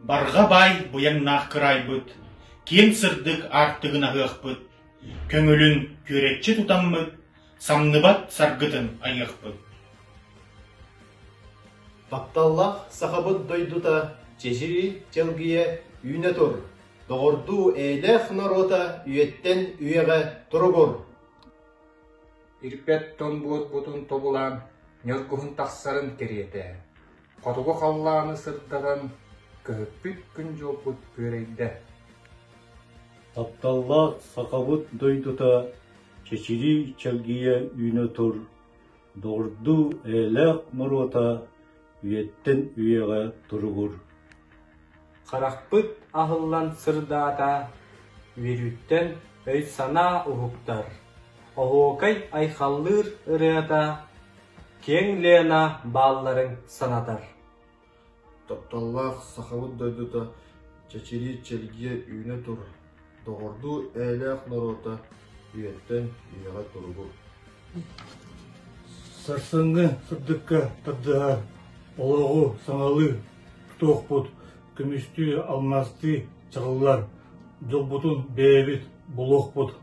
Барға бай бұяңнақ кырайбыт, кен сырдық арттығына ғықпыт, көңілін көретші тұтаммыт, самныбат саргытын айықпыт. Тапталлах сахабыт дойдута, чешири челгие үйне тұр. Доғырду әйләқ нарота үйеттен үйеғі тұрғыр. Ирпет тон бұтын тобулан, нелгухын тақсарын кереті. Қотығы қалланы сырттаған, көппіт күн жолпыт көрейді. Тапталла сақабыт дойдута, чечири чалгия үйне тұр. Доғырду әйләқ нарота үйеттен үйеғі тұрғыр. Қарақпыт ағыллан сырдата, үйерüттен өй сана ұғықтар. Оғуқай айқаллыр ұрыята, кең лена балларын санатар. Тапталлах сахабыт дойдута, чечири челгие үйне тұр. Доғырду әйләқ нарота үйеттен үйеғі тұрғыр. Сарсыңғы сырдыққа тадыға, олығы саңалы тоқпыт, күмісті алмасты чағылар, жолбутун бәйбіт бұлық бұд.